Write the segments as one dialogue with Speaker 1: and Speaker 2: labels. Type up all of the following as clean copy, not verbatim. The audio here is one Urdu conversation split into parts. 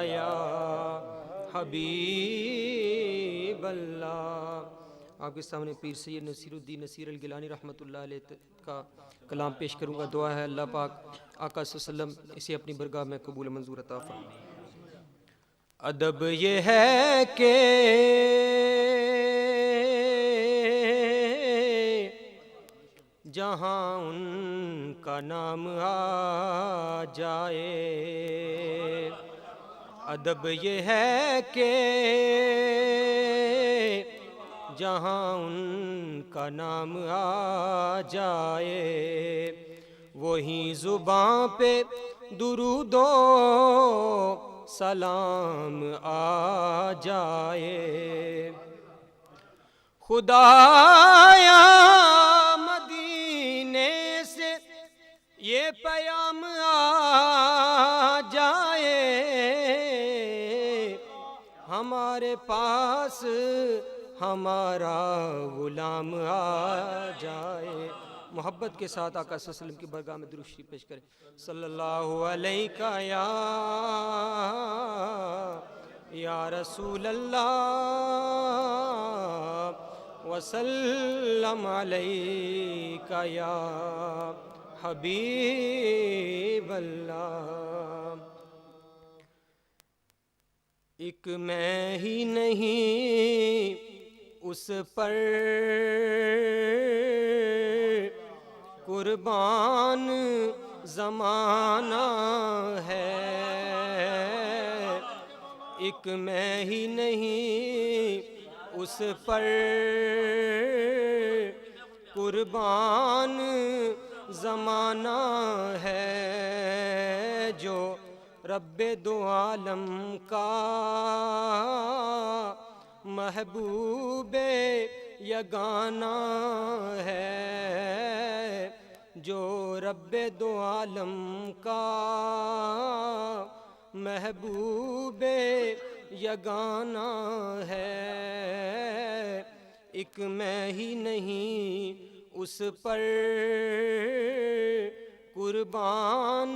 Speaker 1: یا حبیب اللہ۔ آپ کے سامنے پیر سید نصیر الدین نصیر الگیلانی رحمۃ اللہ علیہ کا کلام پیش کروں گا۔ دعا ہے اللہ پاک آقا صلی اللہ علیہ وسلم اسے اپنی برگاہ میں قبول منظور عطا فرمائے۔ ادب یہ ہے کہ جہاں ان کا نام آ جائے، ادب یہ ہے کہ جہاں ان کا نام آ جائے، وہیں زباں پہ درود و سلام آ جائے۔ خدایا مدینے سے یہ پیام آ جائے، ہمارے پاس ہمارا غلام آ جائے۔ محبت کے ساتھ آقا صلی اللہ علیہ وسلم کی برگاہ میں درود شریف پیش کریں۔ صلی اللہ علیہ یا رسول اللہ وسلم علیک یا حبیب اللہ۔ ایک میں ہی نہیں اس پر قربان زمانہ ہے، ایک میں ہی نہیں اس پر قربان زمانہ ہے، جو رب دو عالم کا محبوب یگانہ ہے، جو رب دو عالم کا محبوب یگانہ ہے، ایک میں ہی نہیں اس پر قربان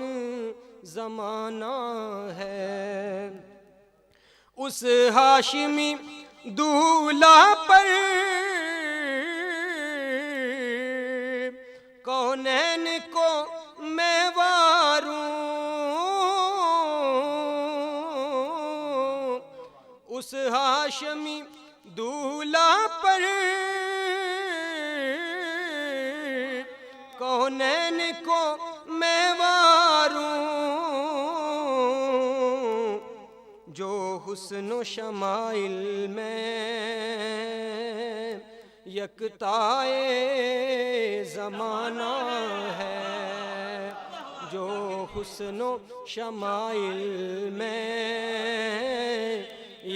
Speaker 1: زمانہ ہے۔ اس ہاشمی دولہ پر کونین کو میں واروں، اس ہاشمی دولہ پر کونین کو میں واروں، جو حسن و شمائل میں یکتائے زمانہ ہے، جو حسن و شمائل میں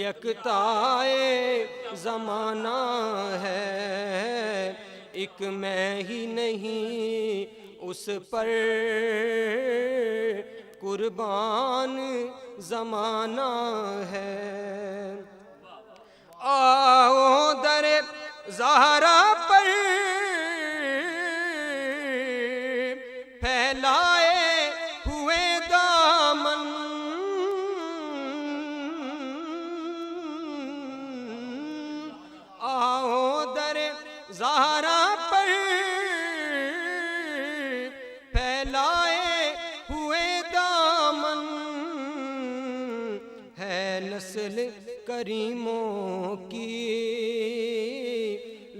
Speaker 1: یکتائے زمانہ ہے، ایک میں ہی نہیں اس پر قربان زمانہ ہے۔ آؤ در زہرا پر پھیلائے ہوئے دامن، آؤ در زہرا پر پھیلائے ہوئے دامن، ہے نسل کریموں کی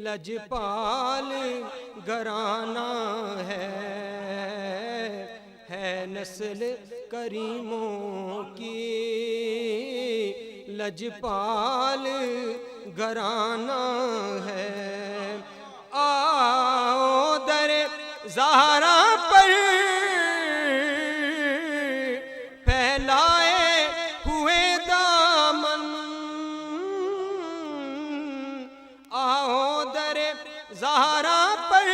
Speaker 1: لجپال گھرانہ ہے نسل کریموں کی لجپال گھرانہ ہے۔ آؤ در زہرا پر پھیلائے ہوئے دامن، آؤ در زہرا پر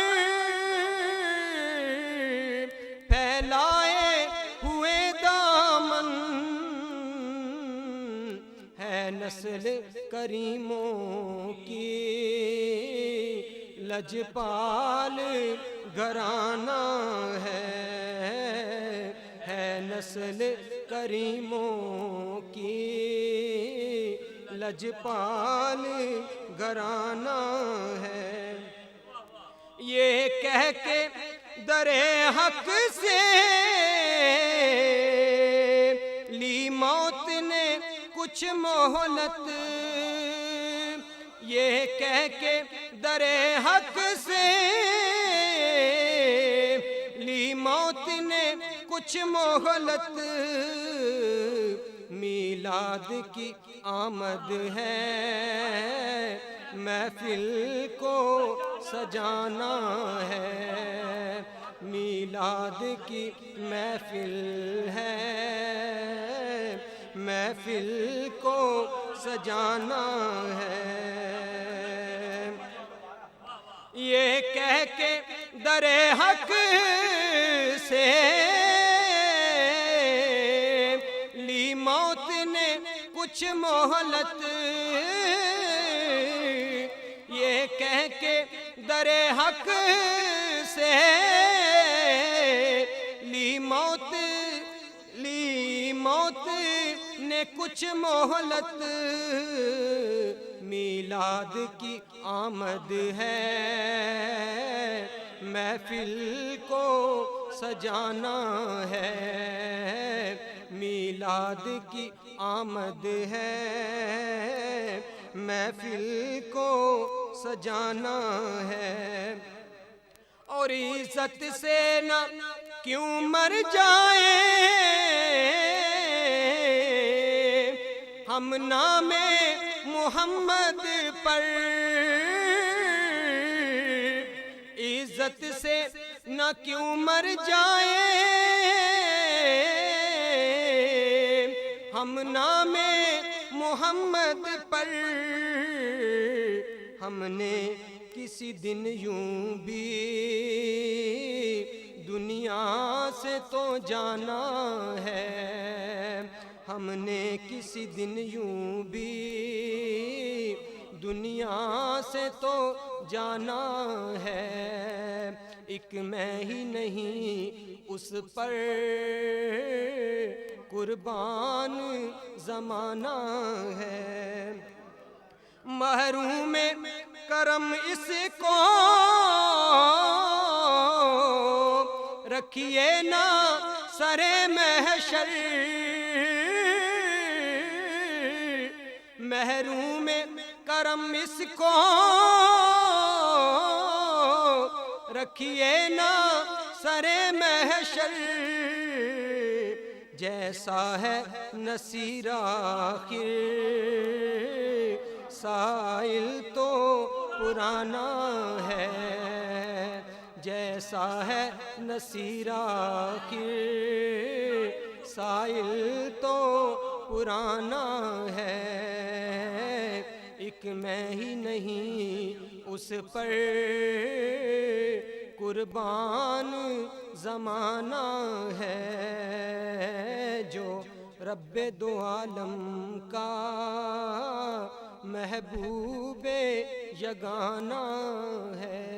Speaker 1: پھیلائے ہوئے دامن، ہے نسل کریموں کی لجپال گھرانہ ہے نسل کریموں کی لجپال گھرانہ ہے، یہ کہہ کے در حق سے لی موت نے کچھ مہلت، یہ کہہ کے در حق سے لی موت نے کچھ مہلت، میلاد کی آمد ہے محفل کو سجانا ہے، میلاد کی محفل ہے محفل کو سجانا ہے، یہ کہہ کے در حق سے لی موت نے کچھ مہلت، یہ کہہ کے در حق سے لی موت نے کچھ مہلت، میلاد کی آمد ہے محفل کو سجانا ہے، میلاد کی آمد ہے محفل کو سجانا ہے، اور عزت سے نہ کیوں مر جائیں ہم نام محمد پر، عزت سے نہ کیوں مر جائیں ہم نام محمد پر، ہم نے کسی دن یوں بھی دنیا سے تو جانا ہے، ہم نے کسی دن یوں بھی دنیا سے تو جانا ہے، ایک میں ہی نہیں اس پر قربان زمانہ ہے، محروم کرم اس کو رکھیے نا سر محشر، محروم کرم اس کو رکھیے نا سر محشر، جیسا ہے نصیر آخر سائل تو پرانا ہے، جیسا ہے نصیر آخر سائل تو پرانا ہے، ایک میں ہی نہیں اس پر قربان زمانہ ہے، جو رب دو عالم کا محبوب یگانہ ہے۔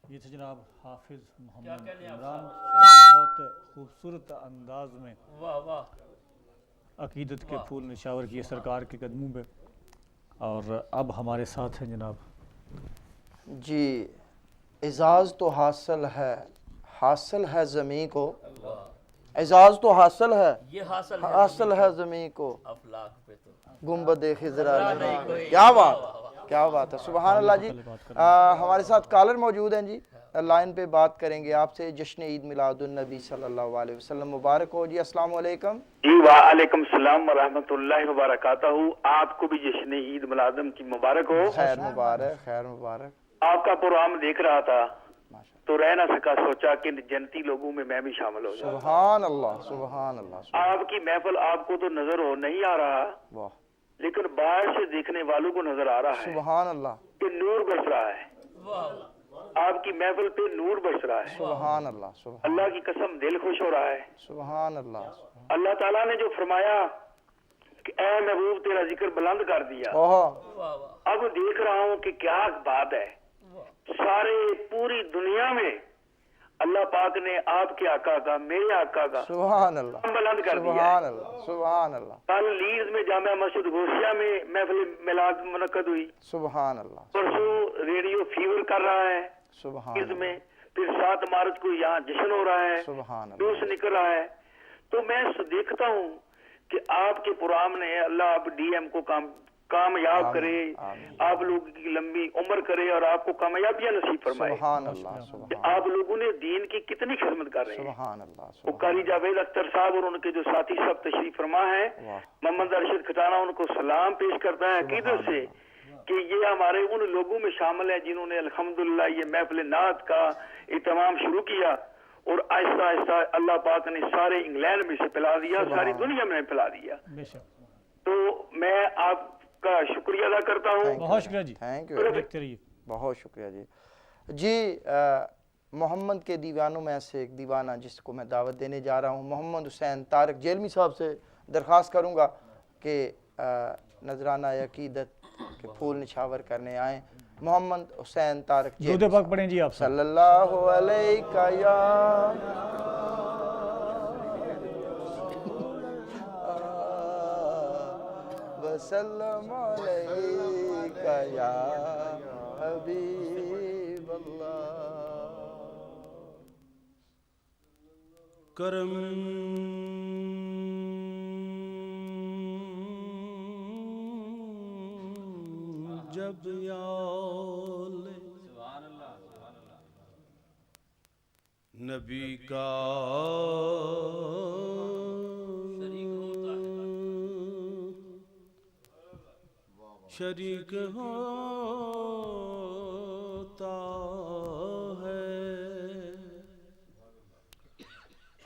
Speaker 2: یہ تھے جناب حافظ محمد عمران، بہت خوبصورت انداز میں عقیدت کے پھول نشاور کیے سرکار کے قدموں پہ، اور اب ہمارے ساتھ ہیں جناب
Speaker 3: جی اعزاز تو حاصل ہے زمین کو، اعزاز تو حاصل ہے زمین کو، گنبد خضرا نہیں کوئی، کیا بات ہے، سبحان اللہ جی۔ ہمارے ساتھ کالر موجود ہیں جی، لائن پہ بات کریں گے آپ سے۔ جشن عید میلاد النبی صلی اللہ علیہ وسلم مبارک ہو جی، السلام علیکم۔
Speaker 4: جی وعلیکم السلام ورحمۃ اللہ وبرکاتہ، آپ کو بھی جشن عید میلاد کی مبارک ہو۔
Speaker 3: خیر مبارک، خیر مبارک۔
Speaker 4: آپ کا پروگرام دیکھ رہا تھا تو رہ نہ سکا، سوچا کہ جنتی لوگوں میں میں بھی شامل ہو جاؤں۔
Speaker 3: سبحان اللہ، سبحان اللہ۔
Speaker 4: آپ کی محفل آپ کو تو نظر ہو نہیں آ رہا،
Speaker 3: واہ،
Speaker 4: لیکن باہر سے دیکھنے والوں کو نظر آ رہا ہے
Speaker 3: سبحان اللہ،
Speaker 4: کہ نور برس رہا ہے، آپ کی محفل پہ نور برس رہا ہے۔
Speaker 3: سبحان اللہ، سبحان
Speaker 4: اللہ کی قسم دل خوش ہو رہا ہے۔
Speaker 3: سبحان اللہ۔
Speaker 4: اللہ تعالیٰ نے جو فرمایا کہ اے محبوب تیرا ذکر بلند کر دیا، اب دیکھ رہا ہوں کہ کیا بات ہے سارے پوری دنیا میں اللہ پاک نے آپ کے آقا کا، میرے آقا کا
Speaker 3: سبحان اللہ،
Speaker 4: بلند کر دیا
Speaker 3: سبحان
Speaker 4: ہے۔
Speaker 3: اللہ، سبحان اللہ،
Speaker 4: کل لیڈز میں جامعہ مسجد غوثیہ میں محفل میلاد منعقد ہوئی،
Speaker 3: سبحان اللہ،
Speaker 4: پرسوں ریڈیو فیور کر رہا ہے
Speaker 3: سبحان
Speaker 4: لیڈز
Speaker 3: اللہ،
Speaker 4: میں، پھر 7 مارچ کو یہاں جشن ہو رہا ہے،
Speaker 3: سبحان اللہ،
Speaker 4: جوش نکل رہا ہے۔ تو میں دیکھتا ہوں کہ آپ کے پروگرام نے، اللہ آپ ڈی ایم کو کامیاب
Speaker 3: آمین،
Speaker 4: کرے،
Speaker 3: آمین،
Speaker 4: آپ لوگوں کی لمبی عمر کرے اور آپ کو کامیابیاں نصیب فرمائے۔
Speaker 3: سبحان اللہ،
Speaker 4: کہ
Speaker 3: سبحان
Speaker 4: آپ لوگوں نے دین کی کتنی خدمت کر رہے ہیں۔
Speaker 3: سبحان اللہ،
Speaker 4: وہ
Speaker 3: سبحان
Speaker 4: قاری جاوید اختر صاحب اور ان کے جو ساتھی صاحب تشریف فرما ہیں،
Speaker 3: واہ،
Speaker 4: محمد ارشد کھٹانہ ان کو سلام پیش کرتا ہے عقیدت سے کہ یہ ہمارے ان لوگوں میں شامل ہیں جنہوں نے الحمدللہ یہ محفل نعت کا اہتمام شروع کیا، اور آہستہ آہستہ اللہ پاک نے سارے انگلینڈ میں سے پھیلا دیا، ساری دنیا میں پھیلا دیا۔
Speaker 2: بے شک،
Speaker 4: تو میں آپ کا شکریہ ادا کرتا ہوں۔
Speaker 2: بہت شکریہ جی،
Speaker 3: تھینک یو،
Speaker 2: دیکھتے رہیے۔
Speaker 3: بہت شکریہ جی۔ جی محمد کے دیوانوں میں سے ایک دیوانہ جس کو میں دعوت دینے جا رہا ہوں، محمد حسین طارق جیلمی صاحب سے درخواست کروں گا کہ نذرانہ عقیدت کے پھول نچھاور کرنے آئیں۔ محمد حسین طارق
Speaker 2: درود
Speaker 3: جیلمی
Speaker 2: پاک پڑھیں جی آپ
Speaker 3: صلی اللہ علیہ یا وسلم علیکہ یا حبیب اللہ۔
Speaker 5: کرم جب یال نبی کا شریک ہوتا ہے،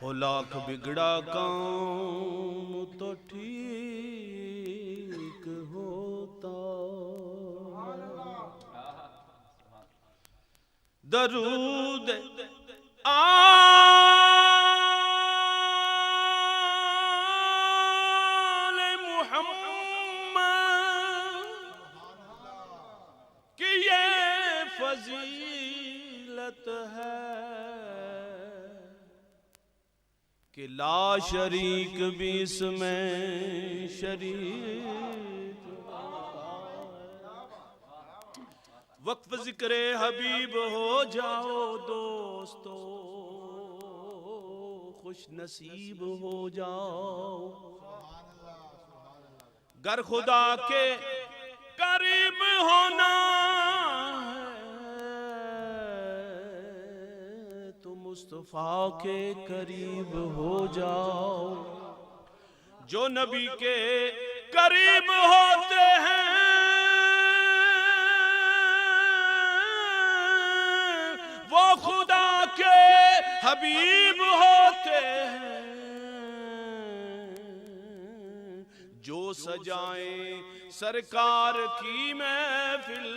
Speaker 5: ہو لاکھ بگڑا کام تو ٹھیک ہوتا۔ درود آل محمد کی یہ فضیلت ہے کہ لا شریک بھی اس میں شریک۔ وقف ذکر حبیب ہو جاؤ دوستو، خوش نصیب ہو جاؤ۔ گر خدا کے قریب ہونا ہے تو مصطفیٰ کے قریب ہو جاؤ۔ جو نبی کے قریب ہوتے ہیں وہ خدا کے حبیب ہوتے ہیں۔ جو سجائیں سرکار کی محفل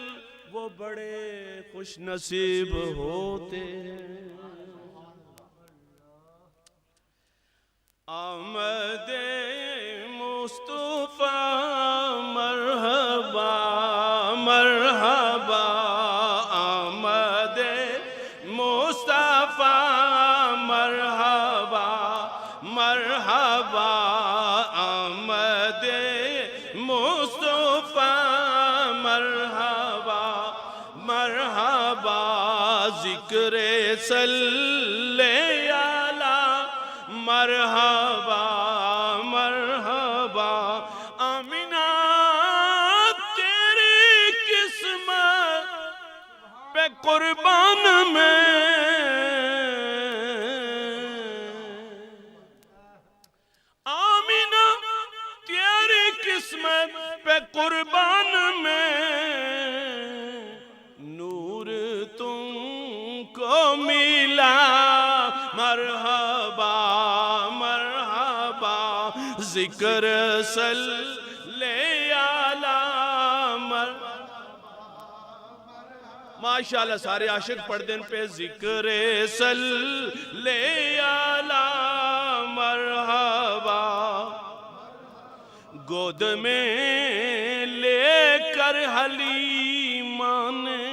Speaker 5: وہ بڑے خوش نصیب ہوتے ہیں۔ آمد مصطفیٰ مرحبا مرحبا، آمد مصطفیٰ مرحبا مرحبا، آمد مصطفیٰ مرحبا مرحبا، ذکر صلی علی مرحبا مرحبا۔ آمینہ تیری قسمت پہ قربان میں، آمینہ تیری قسمت پہ قربان میں، نور تم کو ملا مرحبا مرحبا، ذکر صلی علی ماشاءاللہ سارے عاشق پڑھ دین پہ ذکر صلی علی مرحبا۔ گود میں لے کر حلیمہ نے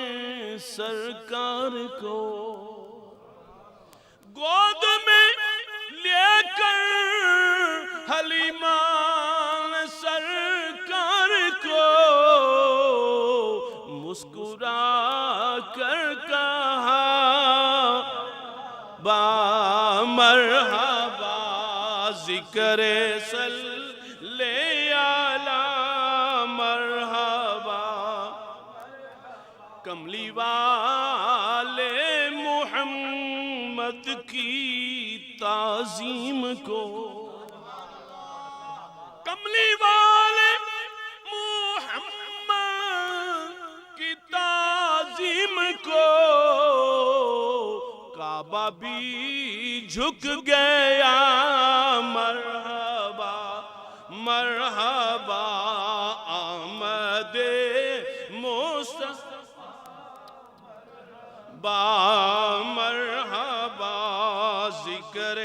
Speaker 5: سرکار کو گود میں لے کر حلیمہ نے سرکار کو مسکرا کر کہا با مرحبا ذکر صلی علی مرحبا کملی والے محمد کی تعظیم کو کملی والے محمد کی تعظیم کو کعبہ بھی جھک گیا مرحبا مرحبا آمد مصطفی با مرحبا ذکر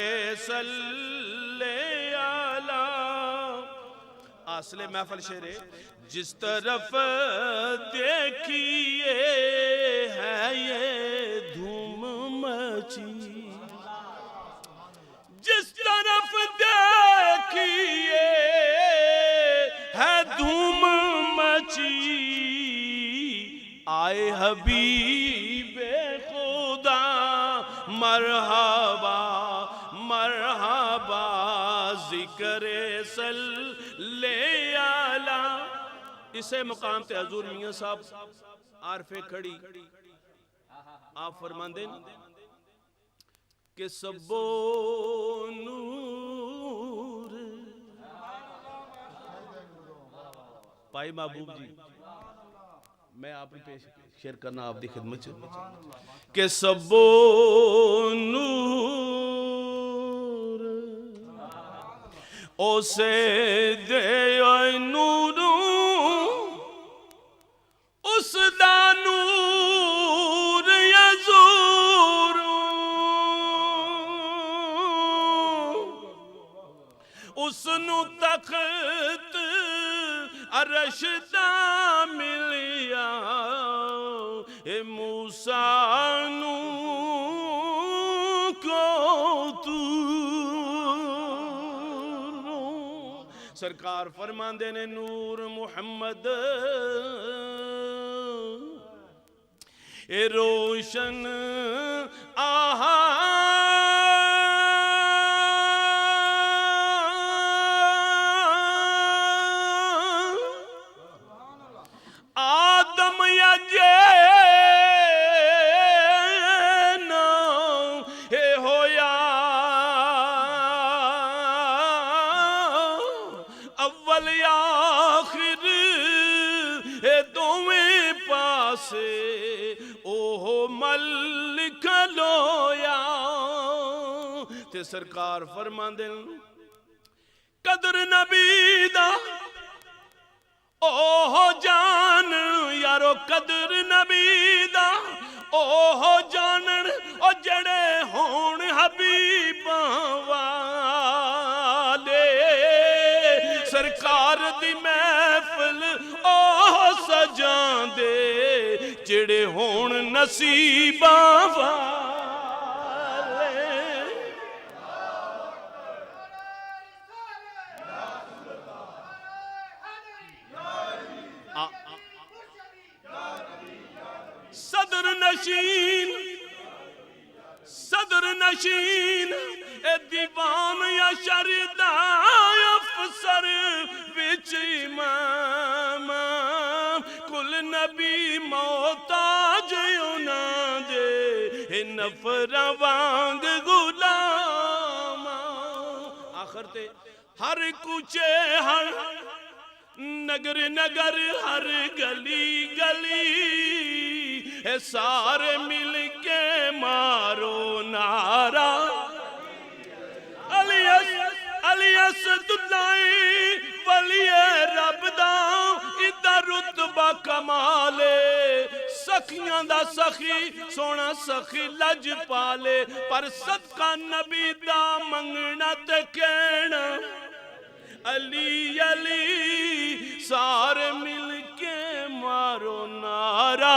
Speaker 5: صلی علی اصل محفل شعر جس طرف دیکھیے ہے یہ دھوم مچی جس طرف دیکھیے ہے دھوم مچی آئے حبیب خدا مرحبا مرحبا ذکر صلی علی اسے مقام تے حضور میاں صاحب عارف کھڑی آپ فرماندے کہ سبو نور پائی محبوب جی میں آپ نے پیش شیئر کرنا آپ دی خدمت کہ سبو نور او سے دے نور اس دا نور یزور اس نو تخت عرش دا ملیا اے موسیٰ نو کو سرکار فرماندے نے نور محمد اے روشن آہا آدم یا جینا اے ہویا اول یا آخر اے دوویں پاسے اوہ ملک لویا تے سرکار فرماندے قدر نبی دا اوہ جان یارو قدر نبی دا اوہ جانن او جڑے ہون حبیباں والے سرکار دی محفل اوہ سجان دے جڑے ہون نصیباں والے صدر نشین اے دیوان یا شردہ افسر وچ امام کل نبی محتاج انہاں دے اے نفر وانگ غلام آخر تے ہر کوچے ہر نگر نگر ہر گلی گلی اے سارے مل کے مارو نعرہ علی اسد اللہ ولی رب دا ادھا رتبہ کمالے سخیاں دا سخی سونا سخی لج پالے پر صدقہ نبی دا منگنا تے کہنا علی علی سارے مل کے مارو نعرہ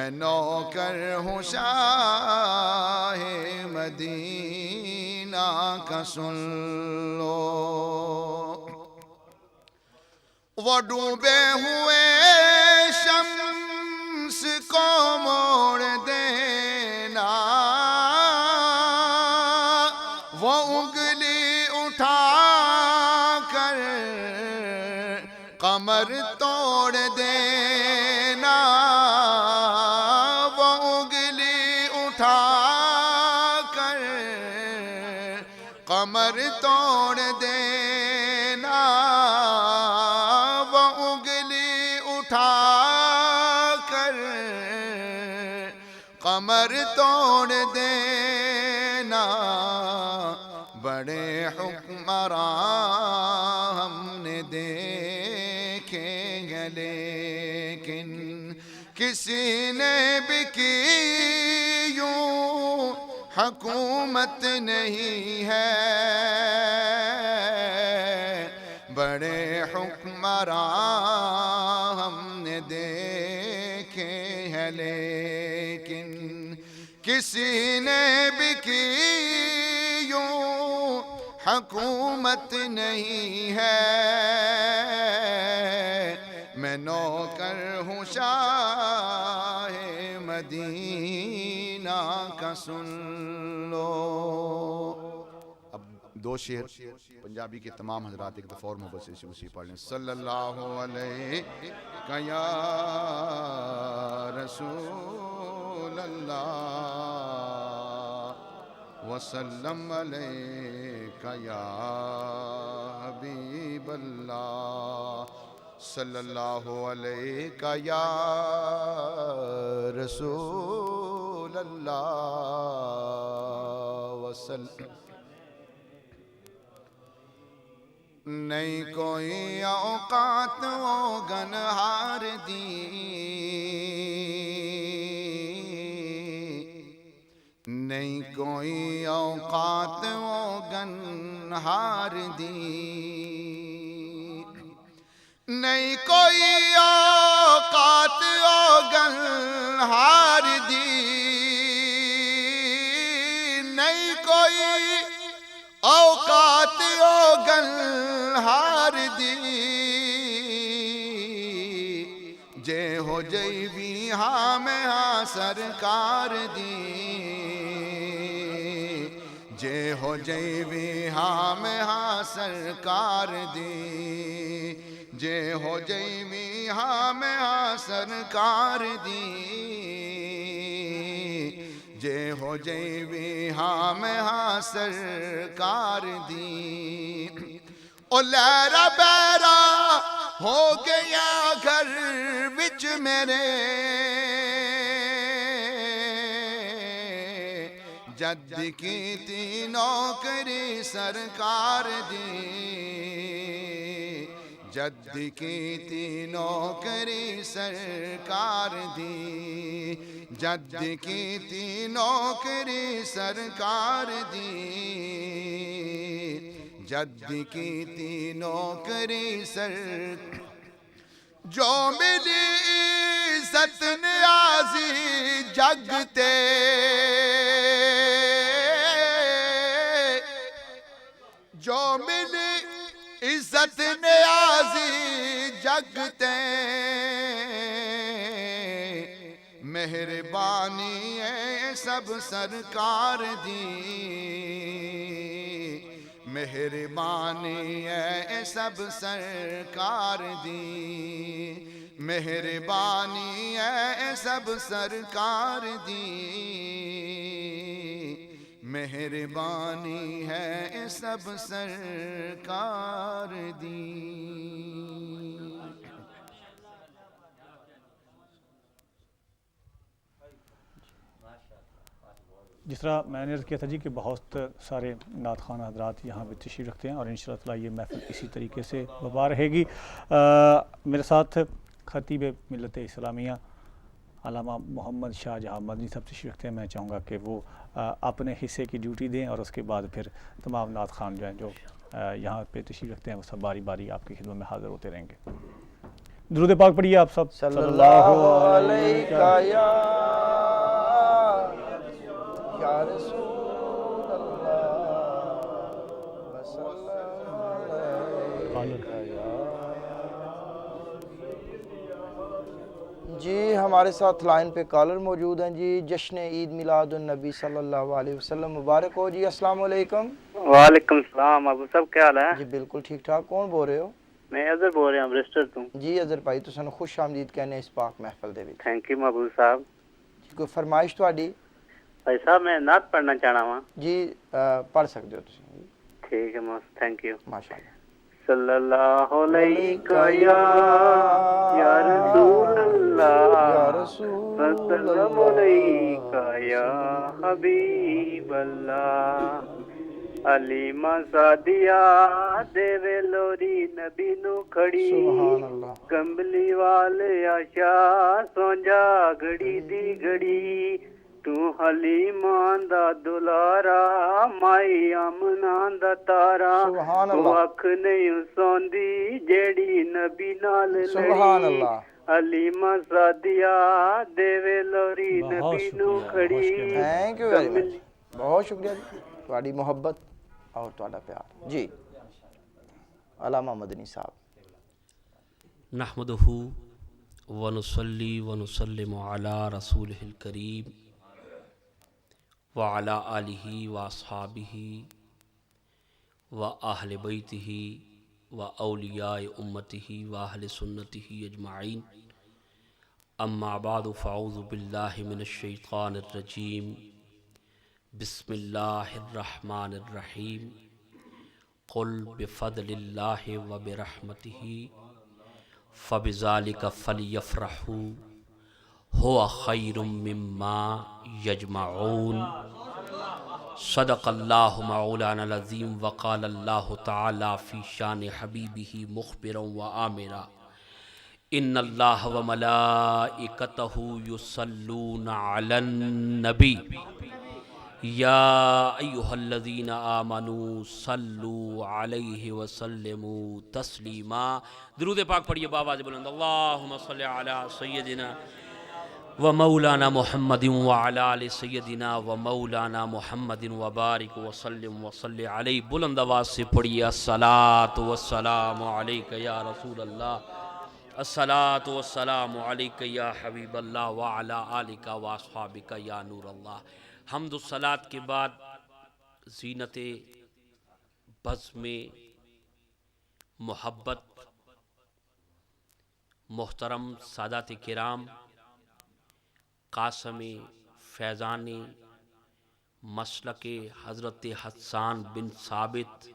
Speaker 6: میں نوکر ہوں شاہ مدینہ کا سن لو، وہ ڈوبے ہوئے شمس کو موڑ دینا، وہ انگلی اٹھا کر قمر توڑ دینا، وہ انگلی اٹھا کر قمر توڑ دینا، وہ انگلی اٹھا کر قمر توڑ دینا، بڑے حکمراں ہم نے دیکھیں گے لیکن کسی نے بھی کی یوں حکومت نہیں ہے، بڑے حکمراں ہم نے دیکھے ہیں لیکن کسی نے بھی کی یوں حکومت نہیں ہے، میں نوکر ہوں شاہ مدینہ کا سن لو۔ اب دو شعر پنجابی کے تمام حضرات ایک دفعہ اور محبت سے اسی پڑھ لیں۔ صلی اللہ علیہ یا رسول اللہ وسلم علیک یا حبیب اللہ، صلی اللہ علیک یا رسول اللہ وسلم۔ نہیں کوئی اوقات و گنہار دی، نہیں کوئی اوقات و گنہار دی، نہیں کوئی اوقات و گنہار دی، نہیں کوئی اوقات و گنہار دی، جے ہو جئی بھی ہاں میں ہاں سرکار دی، جے ہو جئی بھی ہاں میں ہاں سرکار دی، جے ہو جئی بھی ہاں میں ہاں سرکار دی، جے ہو جئی بھی ہاں میں ہاں سرکار دی، او لیرا بیرا ہو گیا گھر وچ میرے، جد کی تی نوکری سرکار دی، جد کی تی نوکری سرکار دی، جد کی تی نوکری سرکار دی، جد کی تی نوکری جو ملی عزت نیازی جگتے، جو ملی عزت نیازی جگتے، مہربانی ہے سب سرکار دی، مہربانی ہے سب سرکار دی، مہربانی ہے سب سرکار دی، مہربانی ہے سب سرکار دی۔
Speaker 2: جس طرح میں نے عرض کیا تھا جی کہ بہت سارے نعت خوان حضرات یہاں پہ تشریف رکھتے ہیں اور انشاءاللہ تعالیٰ یہ محفل اسی طریقے سے بپا رہے گی۔ میرے ساتھ خطیب ملت اسلامیہ علامہ محمد شاہ جہاں مدنی صاحب تشریف رکھتے ہیں، میں چاہوں گا کہ وہ اپنے حصے کی ڈیوٹی دیں اور اس کے بعد پھر تمام نعت خوان جو ہیں جو یہاں پہ تشریف رکھتے ہیں وہ سب باری باری آپ کی خدمت میں حاضر ہوتے رہیں گے۔ درود پاک پڑھیے آپ سب.
Speaker 3: صلی اللہ علیہ یا رسول اللہ وسلم علیکہ یا. جی ہمارے ساتھ لائن پہ کالر موجود ہیں جی. جشن عید میلاد النبی صلی اللہ علیہ وسلم مبارک ہو جی. السلام علیکم.
Speaker 7: وعلیکم السلام. ابو صاحب کیا حال ہے؟
Speaker 3: جی بالکل ٹھیک ٹھاک. کون بول رہے ہو؟
Speaker 7: میں اظہر بول رہا ہوں برسٹر تو.
Speaker 3: جی اظہر بھائی تو سانو خوش آمدید کہنے اس پاک محفل دے وچ.
Speaker 7: تھینک یو محبوب صاحب.
Speaker 3: جی کوئی فرمائش تہاڈی؟
Speaker 7: بھائی صاحب میں نعت پڑھنا چاہنا ہوں.
Speaker 3: جی پڑھ سکتے ہو تسی.
Speaker 7: ٹھیک ہے موس. Thank you.
Speaker 3: ماشاء اللہ.
Speaker 7: صلی اللہ علیہ یا رسول اللہ
Speaker 3: یا رسول
Speaker 7: وسلم علیکہ یا حبیب اللہ. علیمہ سادیا دیوے لوری نبی نو کھڑی
Speaker 3: سبحان اللہ.
Speaker 7: کمبلی والے آشا سونجا گھڑی دی گھڑی. تو حلیمان دا دلارا مائی آمنان دا تارا.
Speaker 3: سبحان اللہ.
Speaker 7: وکھ نہیں سوندی جیڑی نبی نال لڑی.
Speaker 3: سبحان اللہ.
Speaker 7: حلیمہ سادیا دیوے لوری نبی نو کھڑی.
Speaker 3: Thank you very much. بہت شکریہ جی تہاڈی محبت اور تہاڈا پیار. جی علامہ مدنی صاحب.
Speaker 8: نحمدہ ونصلی ونسلم علی رسولہ الکریم وعلی آلہ واصحابہ واہل بیتہ واولیاء امتہ واہل سنتہ اجمعین. اما بعد فاعوذ باللہ من الشیطان الرجیم. بسم اللہ الرحمن الرحیم. قل بفضل اللہ وبرحمتہ فبذلک فلیفرحوا هو خیر مما یجمعون. صدق اللہ مولانا العظیم. وقال اللہ تعالی فی شان حبیبہ مخبرا وآمرا ان اللہ وملائکتہ یصلون علی النبی یا ایہا الذین آمنوا صلوا علیہ وسلموا تسلیما. درود پاک پڑھیے بآواز بلند. اللہم صلی علی سیدنا و مولانا محمد وعلی آل سیدنا و مولانا محمد وبارک وسلم وصلی علیہ. بلند آواز سے پڑھیے الصلاۃ والسلام علیک یا رسول اللہ. الصلاۃ والسلام علیک یا حبیب اللہ وعلی آلک واصحابک یا نور اللہ. حمد و صلاۃ کے بعد زینت بزم محبت محترم سادات کرام قاسم فیضان مسلک حضرت حسان بن ثابت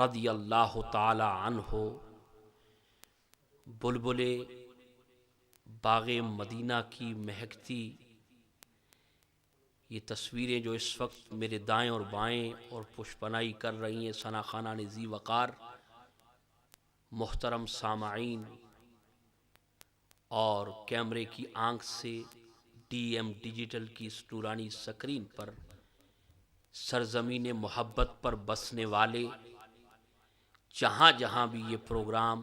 Speaker 8: رضی اللہ تعالی عنہ بلبل باغ مدینہ کی مہکتی یہ تصویریں جو اس وقت میرے دائیں اور بائیں اور پشپنائی کر رہی ہیں ثنا خانہ ذی وقار محترم سامعین اور کیمرے کی آنکھ سے ڈی ایم ڈیجیٹل کی اس نورانی سکرین پر سرزمین محبت پر بسنے والے جہاں جہاں بھی یہ پروگرام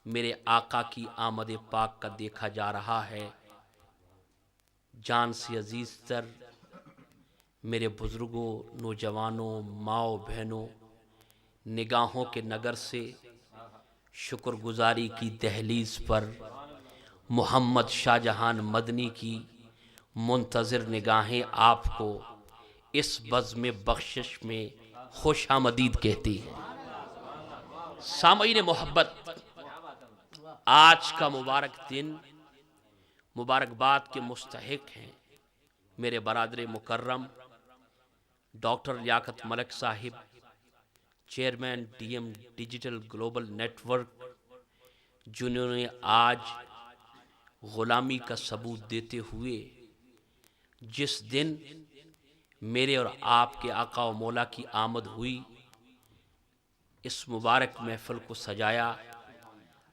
Speaker 8: میرے آقا کی آمد پاک کا دیکھا جا رہا ہے، جان سے عزیز تر میرے بزرگوں، نوجوانوں، ماؤں بہنوں، نگاہوں کے نگر سے شکر گزاری کی دہلیز پر محمد شاہ جہان مدنی کی منتظر نگاہیں آپ کو اس بزم بخشش میں خوش آمدید کہتی ہیں۔ سامعین محبت، آج کا مبارک دن مبارکباد کے مستحق ہیں میرے برادر مکرم ڈاکٹر لیاقت ملک صاحب، chairman D M digital global network, جنہوں نے آج غلامی کا ثبوت دیتے ہوئے جس دن میرے اور آپ کے آقا و مولا کی آمد ہوئی اس مبارک محفل کو سجایا۔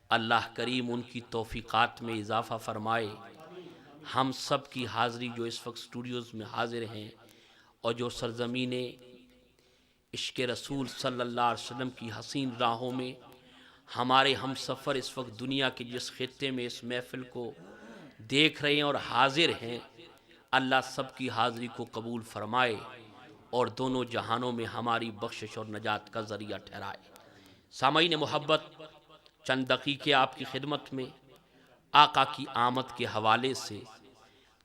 Speaker 8: اللہ کریم ان کی توفیقات میں اضافہ فرمائے۔ ہم سب کی حاضری جو اس وقت اسٹوڈیوز میں حاضر ہیں اور جو سرزمین عشق رسول صلی اللہ علیہ وسلم کی حسین راہوں میں ہمارے ہم سفر اس وقت دنیا کے جس خطے میں اس محفل کو دیکھ رہے ہیں اور حاضر ہیں، اللہ سب کی حاضری کو قبول فرمائے اور دونوں جہانوں میں ہماری بخشش اور نجات کا ذریعہ ٹھہرائے۔ سامعین محبت، چند دقیقے آپ کی خدمت میں آقا کی آمد کے حوالے سے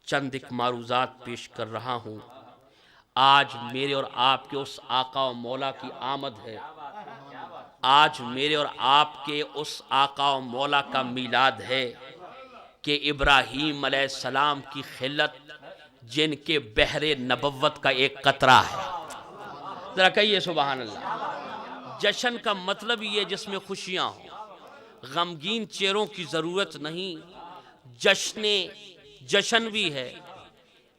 Speaker 8: چند ایک معروضات پیش کر رہا ہوں۔ آج میرے اور آپ کے اس آقا و مولا کی آمد ہے، آج میرے اور آپ کے اس آقا و مولا کا میلاد ہے کہ ابراہیم علیہ السلام کی خلت جن کے بحر نبوت کا ایک قطرہ ہے۔ ذرا کہیے سبحان اللہ۔ جشن کا مطلب یہ جس میں خوشیاں ہوں، غمگین چہروں کی ضرورت نہیں۔ جشن بھی ہے،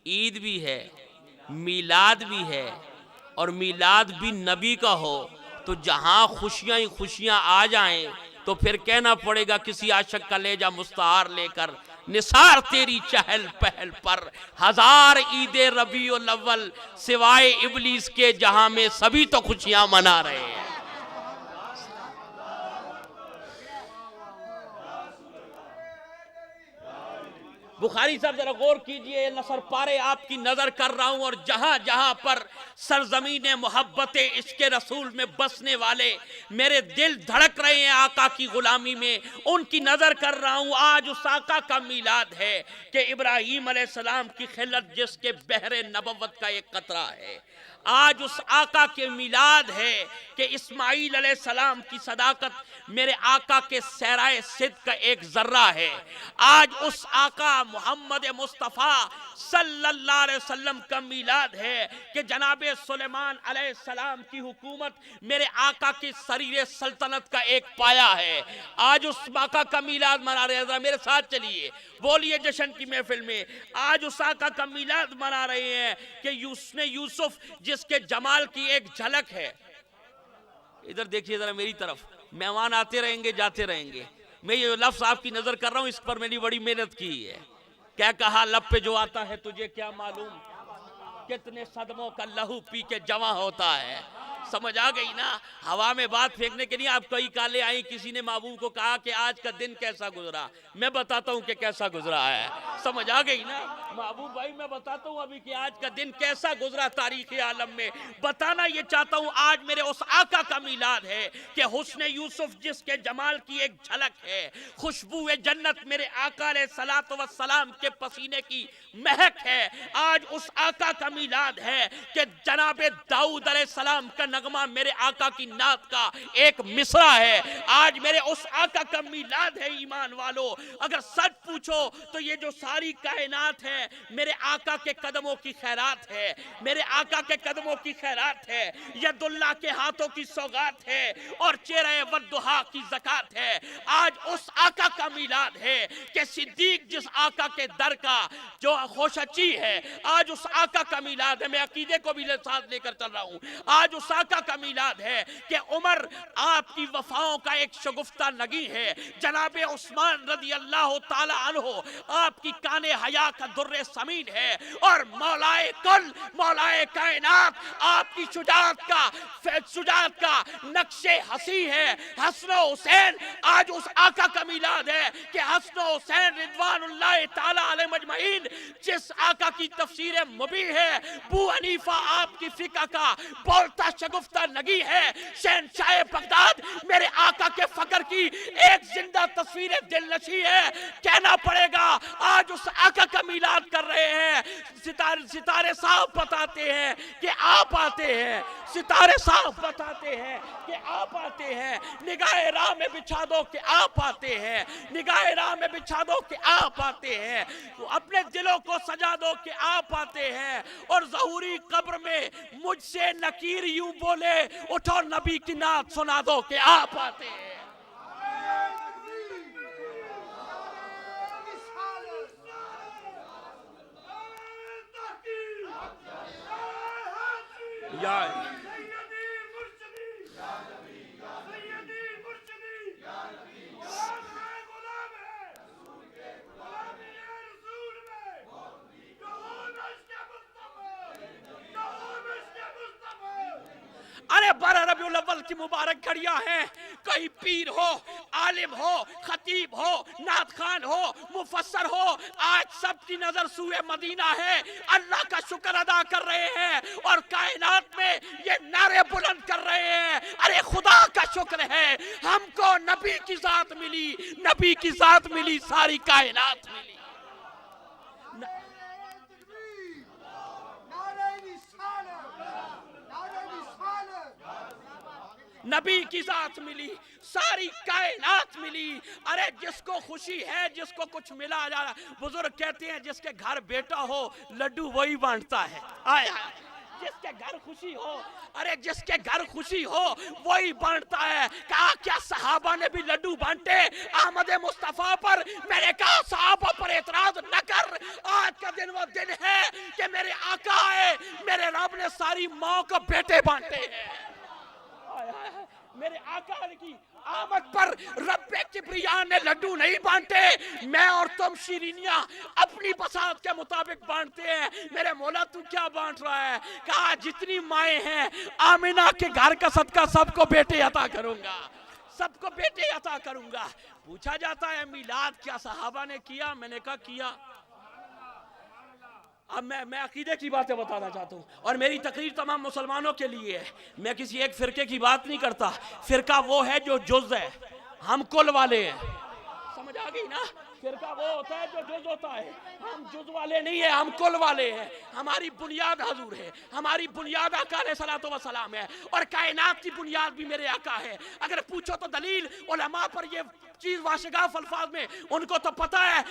Speaker 8: عید بھی ہے، میلاد بھی ہے، اور میلاد بھی نبی کا ہو تو جہاں خوشیاں ہی خوشیاں آ جائیں تو پھر کہنا پڑے گا کسی عاشق کا لہجہ مستعار لے کر، نثار تیری چہل پہل پر ہزار عید ربیع الاول سوائے ابلیس کے جہاں میں سبھی تو خوشیاں منا رہے ہیں۔ بخاری صاحب ذرا غور کیجئے، نثر پارے آپ کی نظر کر رہا ہوں، اور جہاں جہاں پر سرزمین محبت عشق رسول میں بسنے والے میرے دل دھڑک رہے ہیں آقا کی غلامی میں، ان کی نظر کر رہا ہوں۔ آج اس آقا کا میلاد ہے کہ ابراہیم علیہ السلام کی خلت جس کے بحر نبوت کا ایک قطرہ ہے۔ آج اس آقا کے میلاد ہے کہ اسماعیل علیہ السلام کی صداقت میرے آقا کے صحرائے صدق کا ایک ذرہ ہے۔ آج اس آقا محمد مصطفیٰ صلی اللہ علیہ وسلم کا میلاد ہے کہ جناب سلیمان علیہ السلام کی حکومت میرے آقا کی سریر سلطنت کا ایک پایا ہے۔ آج اس آقا کا میلاد منا رہے ہیں، ذرا میرے ساتھ چلیے، بولیے جشن کی محفل میں۔ آج اس آقا کا میلاد منا رہے ہیں کہ یوسف جس کے جمال کی ایک جھلک ہے۔ ادھر دیکھیے ذرا میری طرف، مہمان آتے رہیں گے جاتے رہیں گے، میں یہ لفظ آپ کی نظر کر رہا ہوں، اس پر میں نے بڑی محنت کی ہے۔ کیا کہا لب پہ جو آتا ہے تجھے کیا معلوم، کتنے صدموں کا لہو پی کے جمع ہوتا ہے۔ سمجھ آ گئی نا؟ ہوا میں بات پھینکنے کے لیے آپ کئی کالے آئیں، کسی نے محبوب کو کہا کہ آج کا دن کیسا گزرا، میں بتاتا ہوں کہ کیسا گزرا ہے۔ سمجھ آ گئی نا محبوب بھائی؟ میں بتاتا ہوں ابھی کہ آج کا دن کیسا گزرا تاریخ عالم میں۔ بتانا یہ چاہتا ہوں آج میرے اس آقا کا میلاد ہے کہ حسن یوسف جس کے جمال کی ایک جھلک ہے، خوشبو جنت میرے آقا علیہ الصلوۃ والسلام کے پسینے کی مہک ہے۔ آج اس آقا کا میلاد ہے کہ جناب داؤد علیہ السلام کا نغمہ میرے آقا کی نعت کا ایک مصرع ہے۔ آج میرے اس آقا کا میلاد ہے ایمان والو۔ اگر سچ پوچھو تو یہ جو ساری کائنات ہے میرے آقا کے قدموں کی خیرات ہے، میرے آقا کے قدموں کی خیرات ہے، ید اللہ کے ہاتھوں کی سوغات ہے، اور چہرہ والضحیٰ کی زکات ہے۔ آج اس آقا کا میلاد ہے کہ صدیق جس آقا کے در کا جو خوشچی ہے، آج اس آقا کا میلاد ہے۔ میں عقیدے کو بھی ساتھ لے کر چل رہا ہوں۔ آج اس آقا کا میلاد ہے کہ عمر آپ کی وفاؤں کا ایک شگفتہ نگی ہے، جناب عثمان رضی اللہ تعالی عنہ آپ کی کان حیا کا در ثمین ہے، اور مولائے کل مولائے کائنات آپ کی شجاعت کا نقش ہستی ہے، حسن و حسین۔ آج اس آقا کا میلاد ہے کہ حسن و حسین رضوان اللہ تعالی علیہ مجمعین جس آقا کی تفسیر مبین ہے، ابو حنیفہ آپ کی فقہ کا بولتا شگفتہ نگی ہے، شہنشاہ بغداد میرے آقا کے فقر کی ایک زندہ تصویر دل نشی ہے۔ کہنا پڑے گا آج اس آقا کا میلاد کر رہے ہیں۔ ستارے صاحب بتاتے ہیں کہ آپ آتے ہیں، ستارے صاحب بتاتے ہیں کہ آپ آتے ہیں، نگاہ راہ میں بچھا دو کہ آپ آتے ہیں، نگاہ راہ میں بچھا دو کہ آپ آتے ہیں، اپنے دلوں کو سجا دو کہ آپ آتے ہیں، اور ظہوری قبر میں مجھ سے نکیر یوں بولے اٹھو نبی کی نعت سنا دو کہ آپ آتے ہیں۔ ارے 12 ربیع الاول کی مبارک گھڑیاں ہیں، کہیں پیر ہو عالم ہو, خطیب ہو, نعت خوان ہو, مفسر ہو, آج سب کی نظر سوئے مدینہ ہے, اللہ کا شکر ادا کر رہے ہیں اور کائنات میں یہ نعرے بلند کر رہے ہیں, ارے خدا کا شکر ہے ہم کو نبی کی ذات ملی, نبی کی ذات ملی, ساری کائنات ملی. نبی کی ذات ملی, ساری کائنات ملی. ارے جس کو خوشی ہے, جس کو کچھ ملا جا رہا, بزرگ کہتے ہیں جس کے گھر بیٹا ہو لڈو وہی بانٹتا ہے. آئے جس کے گھر خوشی ہو, ارے جس کے گھر خوشی ہو وہی بانٹتا ہے. کہا کیا صحابہ نے بھی لڈو بانٹے احمد مصطفیٰ پر؟ میں نے کہا صحابہ پر اعتراض نہ کر, آج کا دن وہ دن ہے کہ میرے آقا ہے, میرے رب نے ساری ماں کو بیٹے بانٹے ہیں. میرے آقا کی آمد پر رب کبریاء نے لڈو نہیں بانٹے, میں اور تم شیرینیاں اپنی بساط کے مطابق بانٹتے ہیں. میرے مولا تو کیا بانٹ رہا ہے؟ کہا جتنی مائیں ہیں آمنہ کے گھر کا صدقہ سب کو بیٹے عطا کروں گا, سب کو بیٹے عطا کروں گا. پوچھا جاتا ہے میلاد کیا صحابہ نے کیا؟ میں نے کہا کیا. اب میں عقیدے کی باتیں بتانا چاہتا ہوں, اور میری تقریر تمام مسلمانوں کے لیے ہے. میں کسی ایک فرقے کی بات نہیں کرتا. فرقہ وہ ہے جو جز ہے, ہم کل والے ہیں. سمجھ آ گئی نا؟ فرقہ وہ ہوتا ہے جو جز ہوتا ہے, ہم جز والے نہیں ہیں, ہم کل والے ہیں. ہماری بنیاد حضور ہے, ہماری بنیاد آقا علیہ الصلوۃ والسلام ہے, اور کائنات کی بنیاد بھی میرے آقا ہے. اگر پوچھو تو دلیل علماء پر یہ چیز واشگاف الفاظ میں ان کو تو پتا ہے,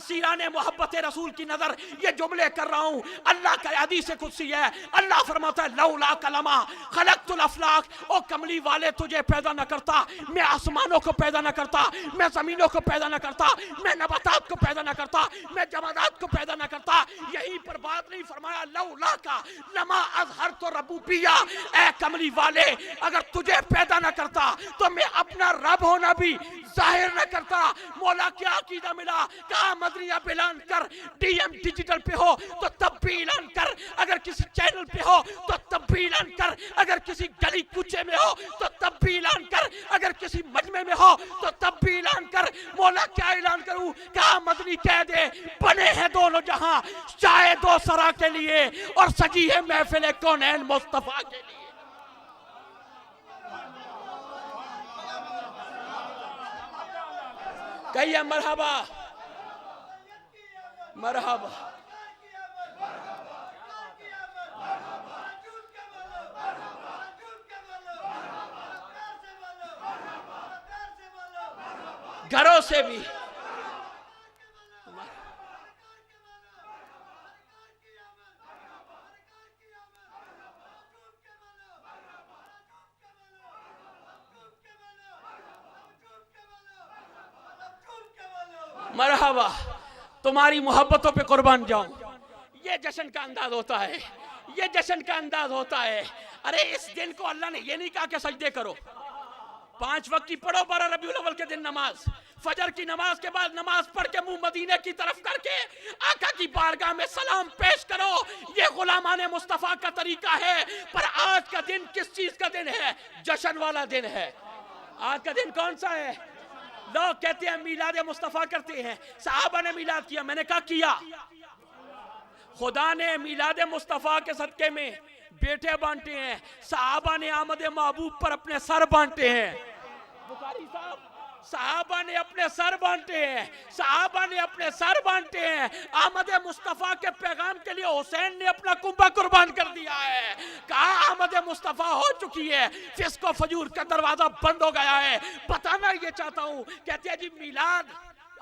Speaker 8: سیران محبت رسول کی نظر یہ جملے کر رہا ہوں. اللہ کا حدیث قدسی ہے, اللہ فرماتا ہے لولا کلمہ خلقت الافلاق, او کملی والے تجھے پیدا نہ کرتا, میں آسمانوں کو پیدا نہ کرتا, میں زمینوں کو پیدا نہ کرتا, میں نباتات کو پیدا نہ کرتا, میں جمادات کو پیدا نہ کرتا. یہیں پر بات نہیں فرمایا لولا کا لما اظہرت ربوبیہ, اے کملی والے اگر تجھے پیدا نہ کرتا تو میں اپنا رب ہونا بھی ظاہر نہ کرتا. مولا کیا عقیدہ ملا؟ کہا مدنی اب اعلان کر, ڈی ایم ڈیجیٹل پہ ہو تو تب بھی اعلان کر, اگر کسی چینل پہ ہو تو تب بھی اعلان کر, اگر کسی گلی کوچے میں ہو تو تب بھی اعلان کر, اگر کسی مجمع میں ہو تو تب بھی اعلان کر. مولا کیا اعلان کروں؟ کہا مدنی کہہ دے بنے ہیں دونوں جہاں چاہے دو سرا کے لیے, اور سجی ہے محفل کونین مصطفیٰ کے لیے. کہیے مرحبا مرحبا. گھروں سے بھی مرحبا, تمہاری محبتوں پہ قربان جاؤں. یہ جشن کا انداز ہوتا ہے, یہ جشن کا انداز ہوتا ہے. ارے اس دن کو اللہ نے یہ نہیں کہا کہ سجدے کرو, 5 وقت کی پڑھو 12 ربیع الاول کے دن نماز, فجر کی نماز کے بعد نماز پڑھ کے منہ مدینے کی طرف کر کے آقا کی بارگاہ میں سلام پیش کرو. یہ غلامان مصطفیٰ کا طریقہ ہے. پر آج کا دن کس چیز کا دن ہے؟ جشن والا دن ہے. آج کا دن کون سا ہے؟ لوگ کہتے ہیں میلاد مصطفیٰ کرتے ہیں, صحابہ نے میلاد کیا. میں نے کہا کیا. خدا نے میلاد مصطفیٰ کے صدقے میں بیٹے بانٹے ہیں, صحابہ نے آمد محبوب پر اپنے سر بانٹے ہیں. بخاری صاحب, صحابہ نے اپنے سر بانٹے ہیں, صحابہ نے اپنے سر بانٹے ہیں. آمد مصطفیٰ کے پیغام کے لیے حسین نے اپنا کنبہ قربان کر دیا ہے. کہا آمد مصطفیٰ ہو چکی ہے, فسق و فجور کا دروازہ بند ہو گیا ہے. بتانا یہ چاہتا ہوں, کہتے ہیں جی میلاد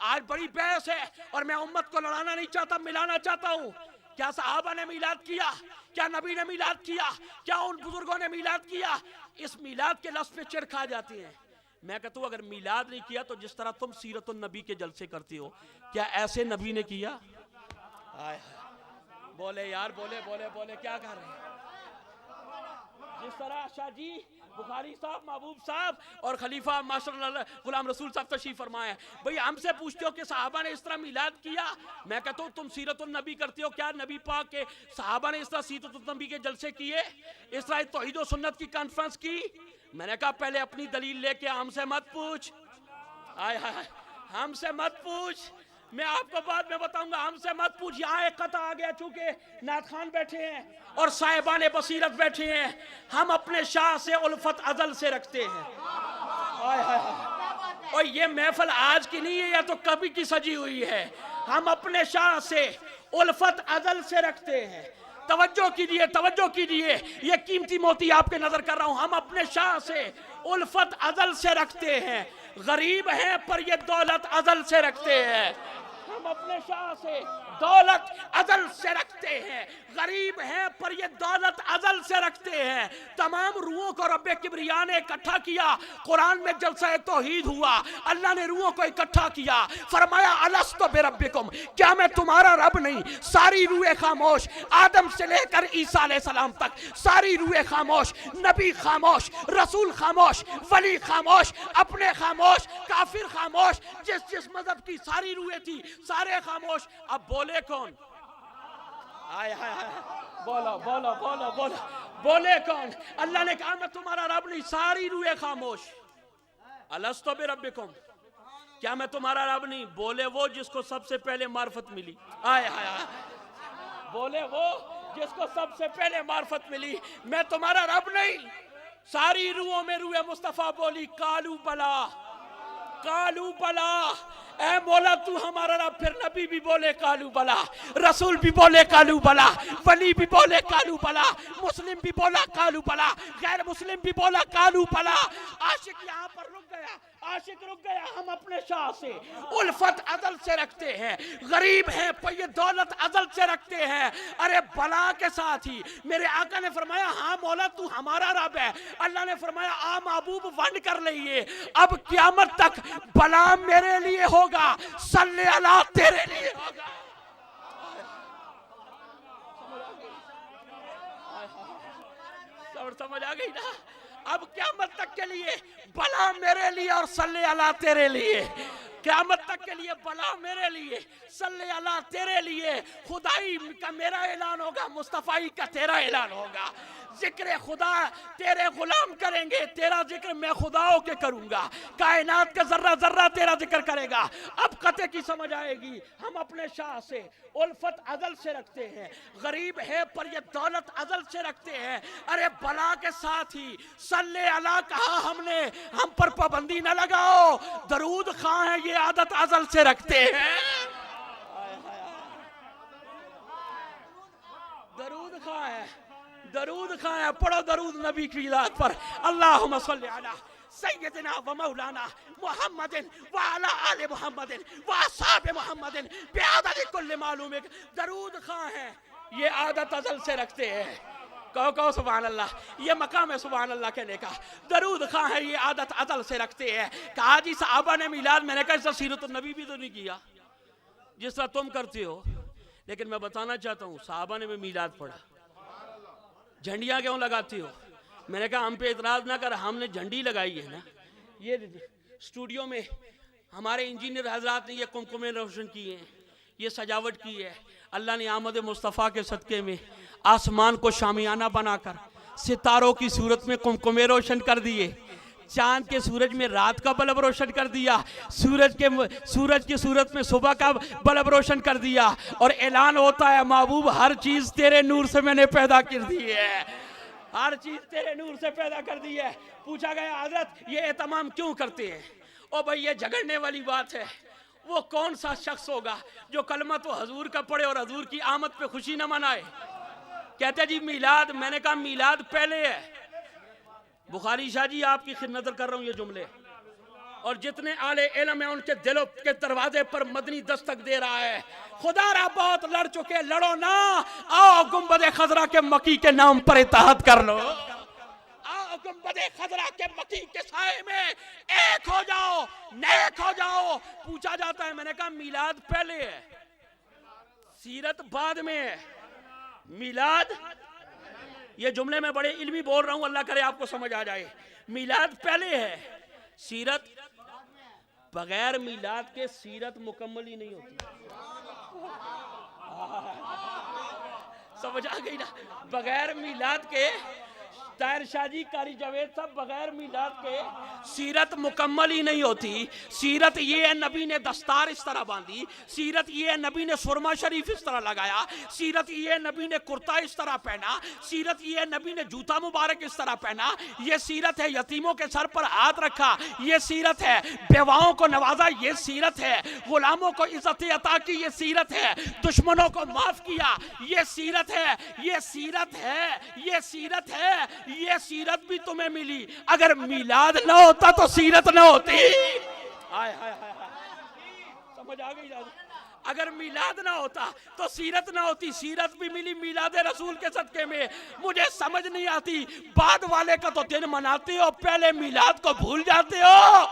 Speaker 8: آج بڑی بحث ہے, اور میں امت کو لڑانا نہیں چاہتا, ملانا چاہتا ہوں. کیا صحابہ نے میلاد کیا؟ کیا نبی نے میلاد کیا؟ کیا ان بزرگوں نے میلاد کیا؟ اس میلاد کے لفظ پہ چڑ کھا جاتی ہیں. میں کہتا ہوں اگر میلاد نہیں کیا تو جس طرح تم سیرت النبی کے جلسے کرتی ہو, کیا ایسے نبی نے کیا؟ بولے یار, بولے بولے بولے, کیا کر رہے ہیں؟ جس طرح شاہ جی, بخاری صاحب, محبوب صاحب اور خلیفہ ماشاء اللہ غلام رسول صاحب تشریف فرمائے, بھئی ہم سے پوچھتے ہو کہ صحابہ نے اس طرح میلاد کیا. میں کہتا ہوں تم سیرت النبی کرتے ہو, کیا نبی پاک کے صحابہ نے اس طرح سیرت النبی کے جلسے کیے, اس طرح توحید و سنت کی کانفرنس کی؟ میں نے کہا پہلے اپنی دلیل لے کے ہم سے مت پوچھ. آئے ہائے ہم سے مت پوچھ, میں آپ کو بعد میں بتاؤں گا, ہم سے مت پوچھ. یہاں ایک قطع آ گیا چونکہ نعت خان بیٹھے ہیں اور صاحبان بصیرت بیٹھے ہیں. ہم اپنے شاہ سے الفت ازل سے رکھتے ہیں. آئے ہائے, اور یہ محفل آج کی نہیں ہے, یا تو کبھی کی سجی ہوئی ہے. ہم اپنے شاہ سے الفت ازل سے رکھتے ہیں. توجہ کیجئے, توجہ کیجئے, یہ قیمتی موتی آپ کے نظر کر رہا ہوں. ہم اپنے شاہ سے الفت ازل سے رکھتے ہیں. غریب ہیں پر یہ دولت ازل سے رکھتے ہیں. ہم اپنے شاہ سے دولت ازل سے رکھتے ہیں. غریب ہیں پر یہ دولت ازل سے رکھتے ہیں. تمام روحوں کو رب کبریا نے اکٹھا کیا. قرآن میں جلسہ توحید ہوا, اللہ نے روحوں کو اکٹھا کیا, فرمایا الستو بربکم, کیا میں تمہارا رب نہیں؟ ساری روحیں خاموش, آدم سے لے کر عیسیٰ علیہ السلام تک ساری روحیں خاموش. نبی خاموش, رسول خاموش, ولی خاموش, اپنے خاموش, کافر خاموش, جس مذہب کی ساری روحیں تھی سارے خاموش. اب بولے کون؟ آئے ہائے ہائے, بولو بولو بولو بولو, بولے کون؟ اللہ نے کہا میں تمہارا رب نہیں, ساری روحیں خاموش. الستو بربکم, کیا میں تمہارا رب نہیں؟ بولے وہ جس کو سب سے پہلے معرفت ملی. آئے ہائے ہائے, بولے وہ جس کو سب سے پہلے معرفت ملی. میں تمہارا رب نہیں. ساری روحوں میں روح مصطفیٰ بولی کالو بلا, کالو بلا. اے مولا تو ہمارا رب. پھر نبی بھی بولے کالو بلا, رسول بھی بولے کالو بلا, ولی بھی بولے کالو بلا, مسلم بھی بولا کالو بلا, غیر مسلم بھی بولا کالو بلا. عاشق یہاں پر رک گیا, عاشق رک گیا. ہم اپنے شاہ سے الفت ازل سے رکھتے ہیں. غریب ہیں پر یہ دولت ازل سے رکھتے ہیں. ارے بلا کے ساتھ ہی میرے آقا نے فرمایا ہاں مولا تو ہمارا رب ہے. اللہ نے فرمایا آ محبوب ونڈ کر لئیے, اب قیامت تک بلا میرے لیے ہوگا, صلی اللہ تیرے لیے ہوگا. سمجھ آ گئی نا؟ اب قیامت تک کے لیے بلا میرے لیے اور صلی اللہ تیرے لیے. قیامت تک کے لیے بلا میرے لیے, صلی اللہ تیرے لیے. خدائی کا میرا اعلان ہوگا, مصطفی کا تیرا اعلان ہوگا. ذکر خدا تیرے غلام کریں گے, تیرا ذکر میں خدا ہو کے کروں گا. کائنات کا ذرہ ذرہ تیرا ذکر کرے گا. اب قطع کی سمجھ آئے گی. ہم اپنے شاہ سے الفت ازل سے رکھتے ہیں. غریب ہے پر یہ دولت ازل سے رکھتے ہیں. ارے بلا کے ساتھ ہی صلی اللہ کہا ہم نے, ہم پر پابندی نہ لگاؤ. درود خواہ ہیں یہ عادت ازل سے رکھتے ہیں. درود خواہ ہے, درود خواہ ہے. پڑھو درود نبی کی ذات پر. اللہم صلی علی سیدنا و مولانا محمد وعلی آل محمد واصحاب محمد بعدد کل معلوم. درود خواہ ہیں یہ عادت ازل سے رکھتے ہیں. کہو سبحان اللہ, یہ مقام ہے سبحان اللہ کہنے کا. درود خواہ ہے یہ عادت ازل سے رکھتے ہیں. کہا جی صحابہ نے میلاد, میں نے کہا اس طرح سیرت النبی بھی تو نہیں کیا جس طرح تم کرتے ہو. لیکن میں بتانا چاہتا ہوں صحابہ نے بھی میلاد پڑھا. جھنڈیاں کیوں لگاتی ہو؟ میں نے کہا ہم پہ اعتراض نہ کر, ہم نے جھنڈی لگائی ہے نا. یہ اسٹوڈیو میں ہمارے انجینئر حضرات نے یہ کمکمیں روشن کی ہیں, یہ سجاوٹ کی ہے. اللہ نے آمد مصطفیٰ کے صدقے میں آسمان کو شامیانہ بنا کر ستاروں کی صورت میں کمکمیں روشن کر دیے. چاند کے سورج میں رات کا بلب روشن کر دیا, سورج کی صورت میں صبح کا بلب روشن کر دیا. اور اعلان ہوتا ہے محبوب ہر چیز تیرے نور سے میں نے پیدا کر دی ہے, ہر چیز تیرے نور سے پیدا کر دی ہے. پوچھا گیا حضرت یہ اہتمام کیوں کرتے ہیں؟ او بھائی یہ جھگڑنے والی بات ہے. وہ کون سا شخص ہوگا جو کلمہ تو حضور کا پڑھے اور حضور کی آمد پہ خوشی نہ منائے؟ کہتے جی میلاد. میں نے کہا میلاد پہلے ہے. بخاری شاہ جی آپ کی خدمت کر رہا ہوں یہ جملے, اور جتنے اہل علم ہیں ان کے دلوں کے دروازے پر مدنی دستک دے رہا ہے. خدا را بہت لڑ چکے, لڑو نا, آؤ گنبد خضرا کے مکی کے نام پر اتحاد کر لو. آؤ گنبد خضرا کے مکی کے سائے میں ایک ہو جاؤ, نیک ہو جاؤ. پوچھا جاتا ہے, میں نے کہا میلاد پہلے ہے, سیرت بعد میں ہے. میلاد, یہ جملے میں بڑے علمی بول رہا ہوں, اللہ کرے آپ کو سمجھ آ جائے. میلاد پہلے ہے, سیرت بغیر میلاد کے سیرت مکمل ہی نہیں ہوتی. سمجھ آ گئی نا؟ بغیر میلاد کے طاہر شاہ جی، قاری جاوید صاحب، بغیر میلاد کے سیرت مکمل ہی نہیں ہوتی. سیرت یہ ہے نبی نے دستار اس طرح باندھی، سیرت یہ ہے نبی نے سرما شریف اس طرح لگایا، سیرت یہ ہے نبی نے کرتا اس طرح پہنا، سیرت یہ ہے نبی نے جوتا مبارک اس طرح پہنا، یہ سیرت ہے یتیموں کے سر پر ہاتھ رکھا، یہ سیرت ہے بیواؤں کو نوازا، یہ سیرت ہے غلاموں کو عزت عطا کی، یہ سیرت ہے دشمنوں کو معاف کیا، یہ سیرت ہے، یہ سیرت ہے، یہ سیرت ہے. یہ سیرت بھی تمہیں ملی. اگر میلاد نہ ہوتا تو سیرت نہ ہوتی. سمجھ آ گئی؟ اگر میلاد نہ ہوتا تو سیرت نہ ہوتی. سیرت بھی ملی میلاد رسول کے صدقے میں. مجھے سمجھ نہیں آتی، بعد والے کا تو دن مناتے ہو، پہلے میلاد کو بھول جاتے ہو.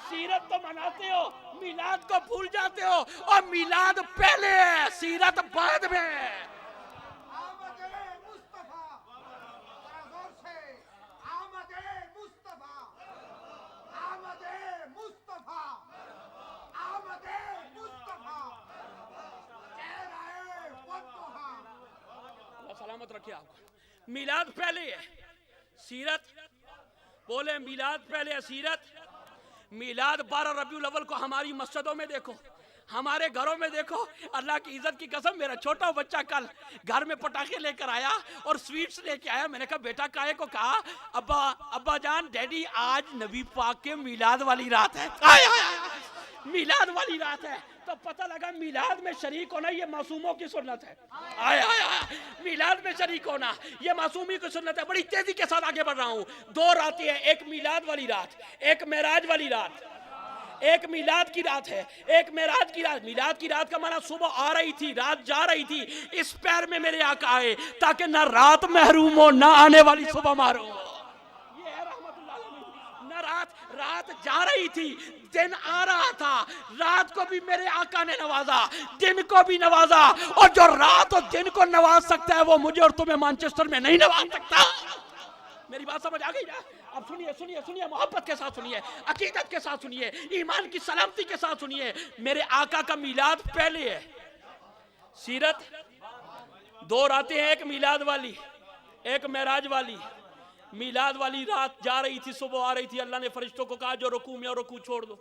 Speaker 8: سیرت تو مناتے ہو، میلاد کو بھول جاتے ہو، اور میلاد پہلے ہے، سیرت بعد میں ہے. سلامت رکھے آپ کو. میلاد پہلے ہے، سیرت بولے میلاد پہلے ہے، سیرت. میلاد 12 ربیع الاول کو ہماری مسجدوں میں دیکھو، ہمارے گھروں میں دیکھو. اللہ کی عزت کی قسم، میرا چھوٹا بچہ کل گھر میں پٹاخے لے کر آیا اور سویٹس لے کے آیا. میں نے کہا بیٹا کائے کو؟ کہا ابا جان ڈیڈی آج نبی پاک کے میلاد والی رات ہے. میلاد والی رات ہے. تو پتہ لگا میلاد میں شریک ہونا یہ معصوموں کی سنت ہے. میلاد میں شریک ہونا یہ معصومی کی سنت ہے. بڑی تیزی کے ساتھ آگے بڑھ رہا ہوں. 2 راتیں ہیں، ایک میلاد والی رات، ایک معراج والی رات. ایک میلاد کی رات ہے، ایک معراج کی رات. میلاد کی رات کا معنی صبح آ رہی تھی، رات جا رہی تھی. اس پیر میں میرے آقا آئے تاکہ نہ رات محروم ہو، نہ آنے والی صبح محروم ہو. یہ ہے رحمت اللہ علیہ. نہ رات جا رہی تھی، دن آ رہا تھا. رات کو بھی میرے آقا نے نوازا، دن کو بھی نوازا. اور جو رات اور دن کو نواز سکتا ہے وہ مجھے اور تمہیں مانچسٹر میں نہیں نواز سکتا. میری بات سمجھ آ گئی نا؟ اب سنیے، محبت کے ساتھ سنیے، عقیدت کے ساتھ سنیے، ایمان کی سلامتی کے ساتھ سنیے. میرے آقا کا میلاد پہلے ہے. سیرت 2 راتیں ہیں، ایک میلاد والی، ایک معراج والی. میلاد والی رات جا رہی تھی، صبح آ رہی تھی. اللہ نے فرشتوں کو کہا جو رکوع میں ہو رکوع چھوڑ دو،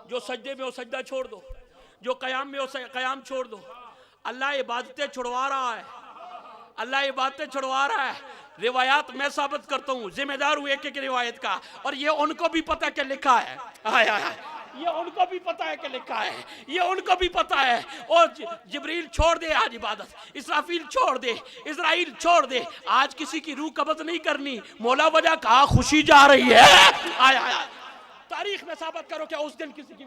Speaker 8: جو سجدے میں ہو سجدہ چھوڑ دو، جو قیام میں ہو قیام چھوڑ دو. اللہ عبادتیں چھڑوا رہا ہے، اللہ عبادتیں چھڑوا رہا ہے. روایات میں ثابت کرتا ہوں، ذمہ دار ہوں ایک ایک روایت کا. اور یہ ان کو بھی پتہ کہ لکھا ہے، یہ ان کو بھی پتہ ہے کہ لکھا ہے، یہ ان کو بھی پتہ ہے. اور جبریل چھوڑ دے آج عبادت، اسرافیل چھوڑ دے، اسرائیل چھوڑ دے. آج کسی کی روح قبض نہیں کرنی. مولا وجہ کہا خوشی جا رہی ہے. تاریخ میں ثابت کرو کہ اس دن کسی کی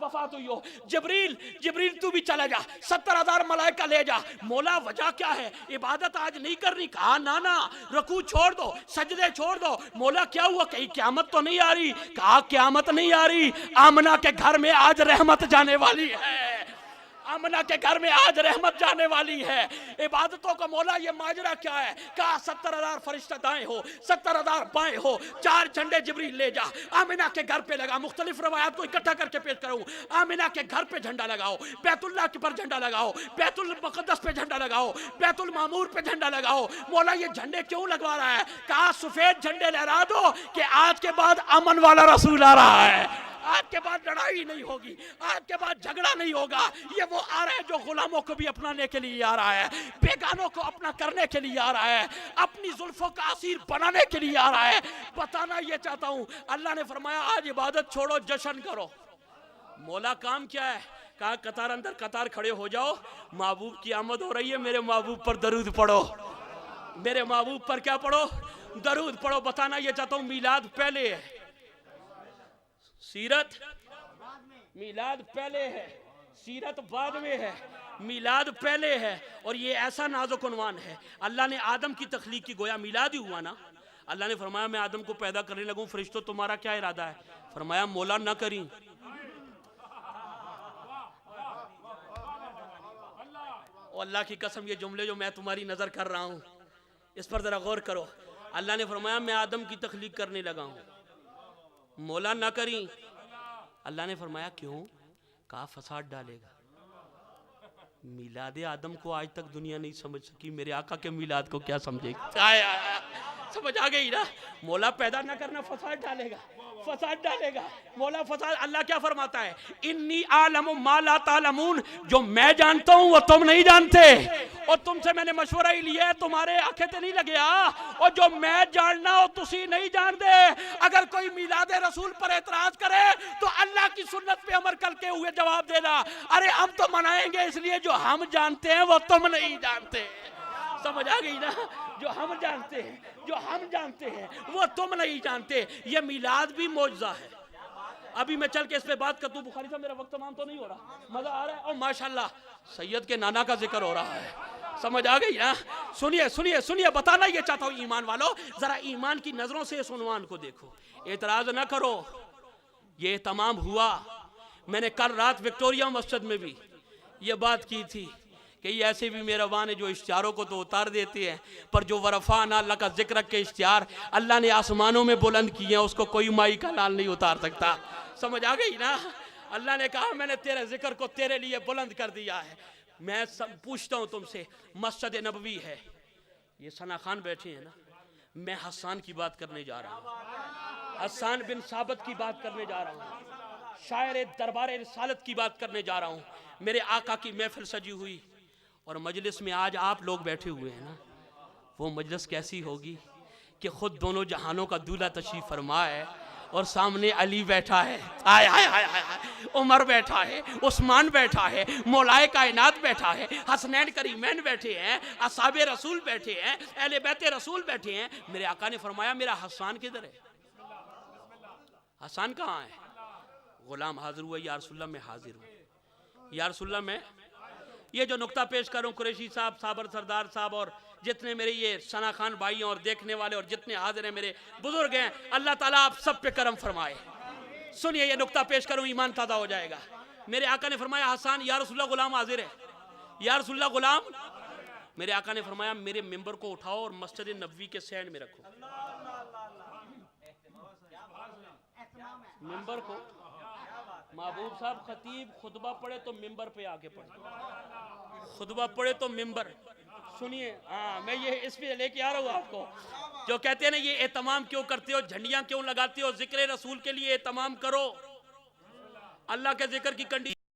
Speaker 8: وفات ہوئی ہو. جبریل تو بھی چلا جا، 70,000 ملائکہ لے جا. مولا وجہ کیا ہے؟ عبادت آج نہیں کرنی. کہا نا، رکوع چھوڑ دو، سجدے چھوڑ دو. مولا کیا ہوا؟ کہیں قیامت تو نہیں آ رہی؟ کہا قیامت نہیں آ رہی، آمنہ کے گھر میں آج رحمت جانے والی ہے. آمنہ کے گھر میں آج رحمت جانے والی ہے. عبادتوں کا مولا یہ ماجرا کیا ہے؟ کہا 70,000 فرشتہ دائیں ہو، 70,000 بائیں ہو، 4 جھنڈے جبریل لے جا، آمنہ کے گھر پہ لگا. مختلف روایات کو اکٹھا کر کے پیش کروں. آمنہ کے گھر پہ جھنڈا لگاؤ، بیت اللہ کے پر جھنڈا لگاؤ، بیت المقدس پہ جھنڈا لگاؤ، بیت المعمور پہ جھنڈا لگاؤ. مولا یہ جھنڈے کیوں لگوا رہا ہے؟ کہا سفید جھنڈے لہرا دو کہ آج کے بعد امن والا رسول آ رہا ہے. آج کے بعد لڑائی نہیں ہوگی، آج کے بعد جھگڑا نہیں ہوگا. یہ وہ آ رہا ہے جو غلاموں کو بھی اپنانے کے لیے آ رہا ہے، بیگانوں کو اپنا کرنے کے لیے آ رہا ہے، اپنی زلفوں کا اسیر بنانے کے لیے آ رہا ہے. بتانا یہ چاہتا ہوں، اللہ نے فرمایا آج عبادت چھوڑو، جشن کرو. مولا کام کیا ہے؟ کہا قطار اندر قطار کھڑے ہو جاؤ، محبوب کی آمد ہو رہی ہے، میرے محبوب پر درود پڑھو. میرے محبوب پر کیا پڑھو؟ درود پڑھو. بتانا یہ چاہتا ہوں، میلاد پہلے ہے، سیرت میلاد پہلے ہے، سیرت بعد میں ہے. میلاد پہلے ہے. اور یہ ایسا نازک عنوان ہے. اللہ نے آدم کی تخلیق کی، گویا میلاد ہی ہوا نا. اللہ نے فرمایا میں آدم کو پیدا کرنے لگوں، فرشتوں تمہارا کیا ارادہ ہے؟ فرمایا مولا نہ کریں. اور اللہ کی قسم یہ جملے جو میں تمہاری نظر کر رہا ہوں اس پر ذرا غور کرو. اللہ نے فرمایا میں آدم کی تخلیق کرنے لگا ہوں، مولا نہ کریں. اللہ نے فرمایا کیوں؟ کہا فساد ڈالے گا. میلاد آدم کو آج تک دنیا نہیں سمجھ سکی، میرے آقا کے میلاد کو کیا سمجھے گی؟ سمجھ آ گئی نا؟ مولا پیدا نہ کرنا فساد ڈالے گا، فساد ڈالے گا مولا فساد۔ اللہ کیا فرماتا ہے؟ انی عالم ما لا تعلمون، جو میں جانتا ہوں وہ تم نہیں جانتے، اور تم سے میں نے مشورہ ہی لیا ہے، تمہارے آنکھیں تے نہیں لگیا، اور جو میں جاننا ہو تسی نہیں جان دے۔ اگر کوئی میلاد رسول پر اعتراض کرے تو اللہ کی سنت پہ عمل کر کے ہوئے جواب دینا، ارے ہم تو منائیں گے اس لیے جو ہم جانتے ہیں وہ تم نہیں جانتے۔ سمجھ آ گئی نا؟ جو ہم جانتے ہیں، جو ہم جانتے ہیں وہ تم نہیں جانتے۔ یہ میلاد بھی معجزہ ہے۔ ابھی میں چل کے اس پہ بات کرتا ہوں، بخاری صاحب میرا وقت تمام تو نہیں ہو رہا، مزہ آ رہا ہے؟ اور ماشاءاللہ سید کے نانا کا ذکر ہو رہا ہے، سمجھ آ گئی نا؟ سنیے سنیے سنیے، بتانا یہ چاہتا ہوں ایمان والو، ذرا ایمان کی نظروں سے اس عنوان کو دیکھو، اعتراض نہ کرو۔ یہ اہتمام ہوا، میں نے کل رات وکٹوریا مسجد میں بھی یہ بات کی تھی کہ یہ ایسے بھی مہربان ہے جو اشتہاروں کو تو اتار دیتے ہیں، پر جو ورفعنا لک ذکرک کے اشتہار اللہ نے آسمانوں میں بلند کیے ہیں، اس کو کوئی مائی کا لال نہیں اتار سکتا۔ سمجھ آ گئی نا؟ اللہ نے کہا میں نے تیرے ذکر کو تیرے لیے بلند کر دیا ہے۔ میں پوچھتا ہوں تم سے، مسجد نبوی ہے، یہ ثنا خان بیٹھے ہیں نا، میں حسان کی بات کرنے جا رہا ہوں، حسان بن ثابت کی بات کرنے جا رہا ہوں، شاعر دربار رسالت کی بات کرنے جا رہا ہوں۔ میرے آقا کی محفل سجی ہوئی اور مجلس میں آج آپ لوگ بیٹھے ہوئے ہیں نا، وہ مجلس کیسی ہوگی کہ خود دونوں جہانوں کا دولہا تشریف فرما ہے اور سامنے علی بیٹھا ہے، آئے آئے آئے آئے، عمر بیٹھا ہے، عثمان بیٹھا ہے، مولائے کائنات بیٹھا ہے، حسنین کریمین بیٹھے ہیں، اصحاب رسول بیٹھے ہیں، اہل بیت رسول بیٹھے ہیں۔ میرے آقا نے فرمایا میرا حسان کدھر ہے؟ حسان کہاں ہے؟ غلام حاضر ہوا، یا رسول اللہ میں حاضر ہوں، یا رسول اللہ میں۔ یہ جو نقطہ پیش کروں، قریشی صاحب، صابر سردار صاحب، اور جتنے میرے یہ ثنا خان بھائی ہیں اور دیکھنے والے اور جتنے حاضر ہیں میرے بزرگ ہیں، اللہ تعالیٰ آپ سب پہ کرم فرمائے۔ سنیے یہ نقطہ پیش کروں، ایمان تازہ ہو جائے گا۔ میرے آقا نے فرمایا حسان، یا رسول اللہ غلام حاضر ہے، یا رسول اللہ غلام۔ میرے آقا نے فرمایا میرے ممبر کو اٹھاؤ اور مسجد نبوی کے سینڈ میں رکھو۔ ممبر کو محبوب صاحب خطیب خطبہ پڑھے تو ممبر پہ آگے پڑھے، خطبہ پڑھے تو ممبر۔ سنیے، ہاں میں یہ اس پہ لے کے آ رہا ہوں آپ کو، جو کہتے ہیں نا یہ اہتمام کیوں کرتے ہو، جھنڈیاں کیوں لگاتے ہو، ذکر رسول کے لیے اہتمام کرو۔ اللہ کے ذکر کی کنڈی